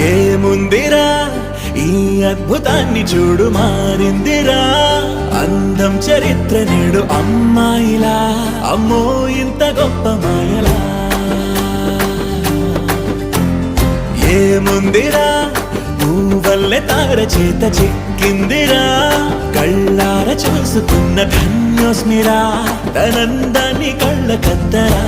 ఏముందిరా ఈ అద్భుతాన్ని చూడు మారిందిరా అందం చరిత్ర నేడు అమ్మాయిలా అమ్మో ఇంత గొప్ప మాయలా ఏముందిరా నువ్వల్లే తార చేత చిక్కిందిరా కళ్ళార చూసుకున్న ధన్యోస్మిరా తనందాన్ని కళ్ళ కద్దరా